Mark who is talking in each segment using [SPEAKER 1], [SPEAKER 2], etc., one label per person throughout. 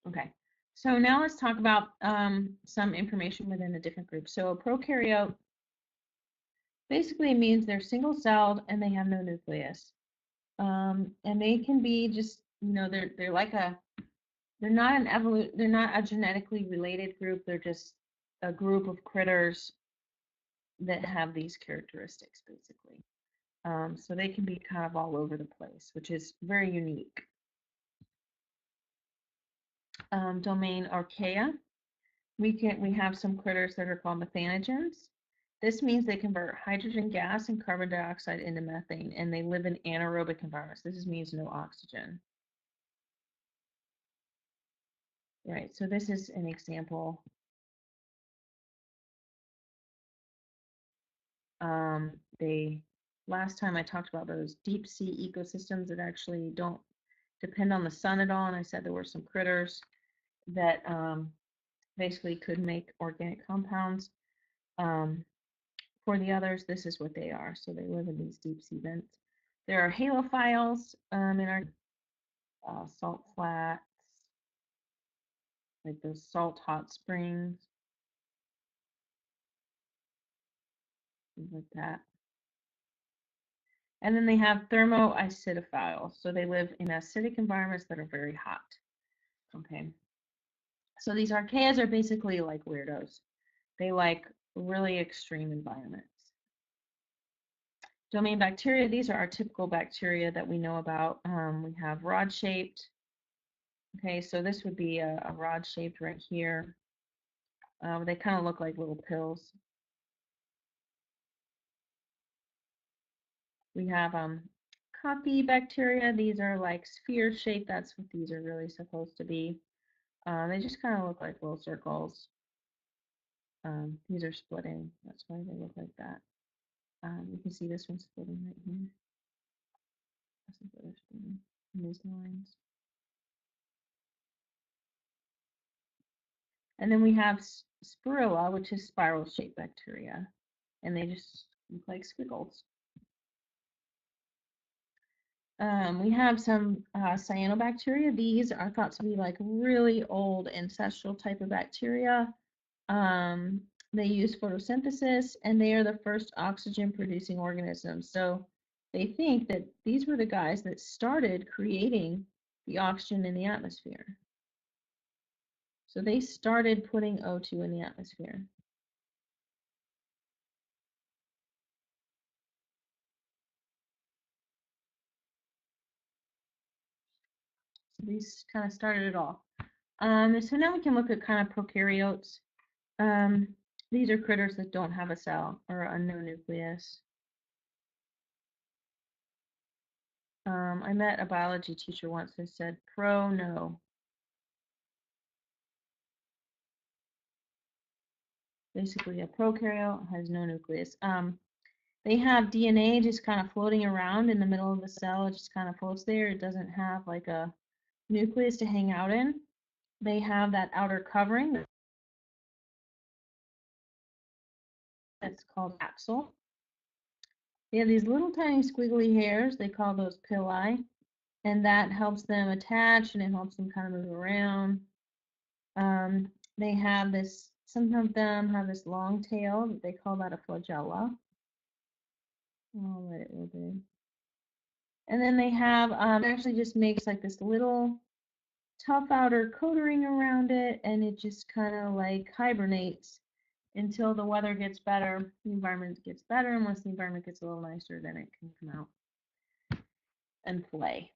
[SPEAKER 1] Okay, so now let's talk about some information within the different groups. So a prokaryote basically means they're single-celled and they have no nucleus. And they can be just, they're like they're not a genetically related group. They're just a group of critters that have these characteristics, basically. So they can be kind of all over the place, which is very unique. Domain Archaea. We have some critters that are called methanogens. This means they convert hydrogen gas and carbon dioxide into methane, and they live in anaerobic environments. This means no oxygen. Right, so this is an example. Last time I talked about those deep sea ecosystems that actually don't depend on the sun at all, and I said there were some critters that basically could make organic compounds. For the others, this is what they are. So they live in these deep sea vents. There are halophiles in our salt flats, like those salt hot springs, things like that. And then they have thermoacidophiles. So they live in acidic environments that are very hot. Okay. So these archaeas are basically like weirdos. They like really extreme environments. Domain bacteria, these are our typical bacteria that we know about. We have rod-shaped. Okay, so this would be a rod-shaped right here. They kind of look like little pills. We have coffee bacteria. These are like sphere-shaped. That's what these are really supposed to be. They just kind of look like little circles. These are splitting. That's why they look like that. You can see this one splitting right here. In these lines. And then we have spirilla, which is spiral-shaped bacteria, and they just look like squiggles. We have some cyanobacteria. These are thought to be like really old ancestral type of bacteria. They use photosynthesis, and they are the first oxygen-producing organisms. So they think that these were the guys that started creating the oxygen in the atmosphere. So they started putting O2 in the atmosphere. So these kind of started it all. So now we can look at kind of prokaryotes. These are critters that don't have a cell or a no nucleus. I met a biology teacher once who said no. Basically, a prokaryote has no nucleus. They have DNA just kind of floating around in the middle of the cell. It just kind of floats there. It doesn't have like a nucleus to hang out in. They have that outer covering that's called capsule. They have these little tiny squiggly hairs. They call those pili, and that helps them attach and it helps them kind of move around. They have this. Some of them have this long tail. They call that a flagella. I'll let it roll in. And then they have, it actually just makes like this little tough outer coating around it, and it just kind of like hibernates until the weather gets better, the environment gets better, and once the environment gets a little nicer, then it can come out and play.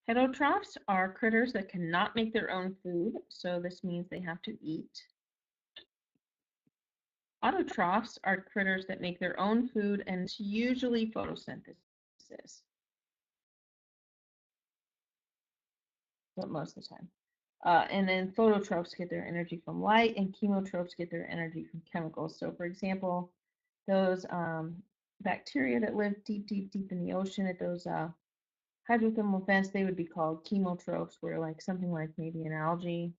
[SPEAKER 1] Heterotrophs are critters that cannot make their own food, so this means they have to eat. Autotrophs are critters that make their own food, and it's usually photosynthesis. But most of the time. And then phototrophs get their energy from light, and chemotrophs get their energy from chemicals. So, for example, those bacteria that live deep, deep, deep in the ocean at those hydrothermal vents, they would be called chemotrophs, where like something like maybe an algae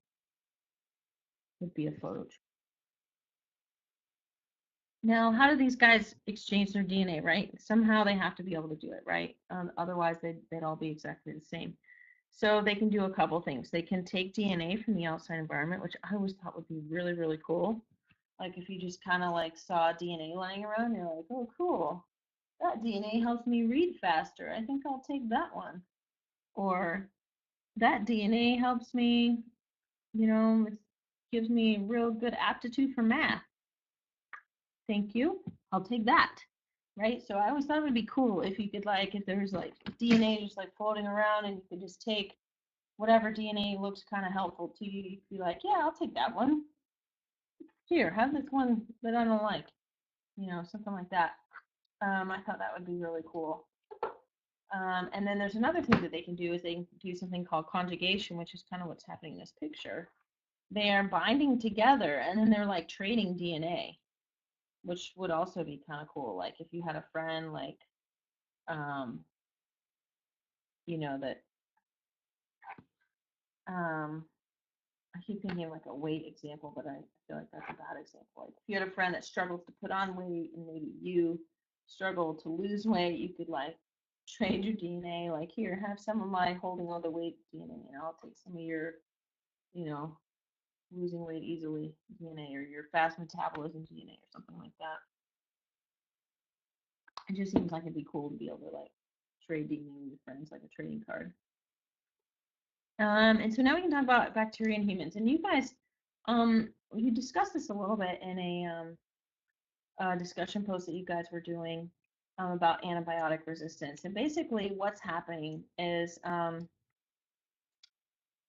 [SPEAKER 1] would be a phototroph. Now, how do these guys exchange their DNA, right? Somehow they have to be able to do it, right? Otherwise, they'd all be exactly the same. So they can do a couple things. They can take DNA from the outside environment, which I always thought would be really, really cool. Like if you just kind of like saw DNA lying around, you're like, oh, cool. That DNA helps me read faster. I think I'll take that one. Or that DNA helps me, it gives me real good aptitude for math. Thank you. I'll take that. Right? So I always thought it would be cool if you could if there's like DNA just like floating around and you could just take whatever DNA looks kind of helpful to you. You could be like, yeah, I'll take that one. Here, have this one that I don't like. Something like that. I thought that would be really cool. And then there's another thing that they can do is they can do something called conjugation, which is kind of what's happening in this picture. They are binding together and then they're like trading DNA, which would also be kind of cool. Like if you had a friend um, that I keep thinking like a weight example, but I feel like that's a bad example. Like if you had a friend that struggles to put on weight and maybe you struggle to lose weight, you could like trade your DNA. Like here, have some of my holding all the weight DNA, and I'll take some of your, losing weight easily DNA or your fast metabolism DNA or something like that. It just seems like it'd be cool to be able to like trade DNA with your friends like a trading card. And so now we can talk about bacteria in humans. And you guys, you discussed this a little bit in a discussion post that you guys were doing about antibiotic resistance. And basically, what's happening is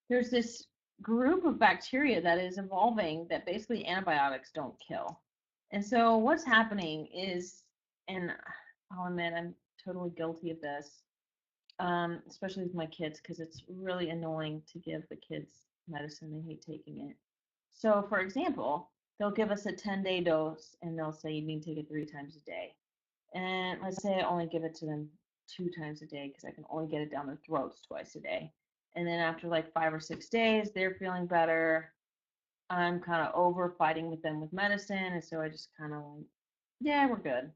[SPEAKER 1] there's this group of bacteria that is evolving that basically antibiotics don't kill. And so what's happening is, and I'll admit I'm totally guilty of this, especially with my kids, because it's really annoying to give the kids medicine. They hate taking it. So, for example, they'll give us a 10-day dose and they'll say you need to take it 3 times a day. And let's say I only give it to them 2 times a day because I can only get it down their throats twice a day. And then after like 5 or 6 days, they're feeling better. I'm kind of over fighting with them with medicine. And so I just kind of like, yeah, we're good.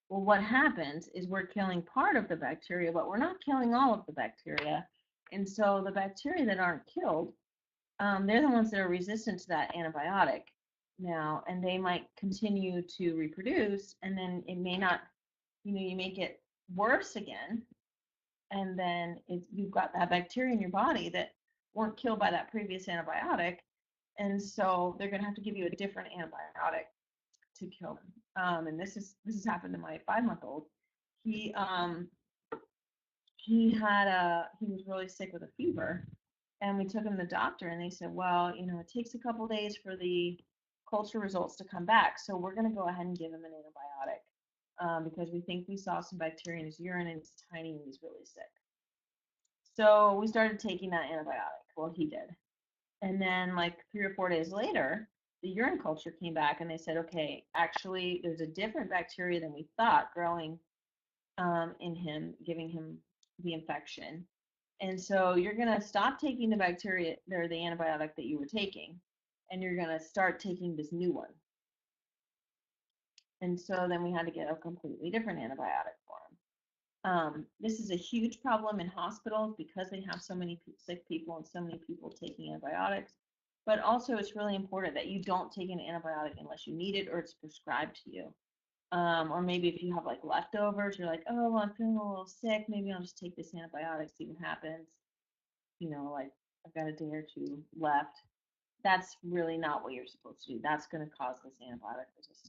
[SPEAKER 1] Well, what happens is we're killing part of the bacteria, but we're not killing all of the bacteria. And so the bacteria that aren't killed, they're the ones that are resistant to that antibiotic now, and they might continue to reproduce, and then it may not, you make it worse again, and then you've got that bacteria in your body that weren't killed by that previous antibiotic, and so they're going to have to give you a different antibiotic to kill them. And this has happened to my 5-month-old. He he was really sick with a fever, and we took him to the doctor, and they said, well, it takes a couple days for the culture results to come back, so we're going to go ahead and give him an antibiotic because we think we saw some bacteria in his urine and it's tiny and he's really sick. So we started taking that antibiotic. Well, he did. And then like 3 or 4 days later, the urine culture came back and they said, okay, actually there's a different bacteria than we thought growing in him, giving him the infection. And so you're going to stop taking the bacteria or the antibiotic that you were taking, and you're going to start taking this new one. And so then we had to get a completely different antibiotic for him. This is a huge problem in hospitals because they have so many sick people and so many people taking antibiotics. But also it's really important that you don't take an antibiotic unless you need it or it's prescribed to you. Or maybe if you have like leftovers, you're like, oh, well, I'm feeling a little sick. Maybe I'll just take this antibiotic, see what happens. Like I've got a day or 2 left. That's really not what you're supposed to do. That's going to cause this antibiotic resistance.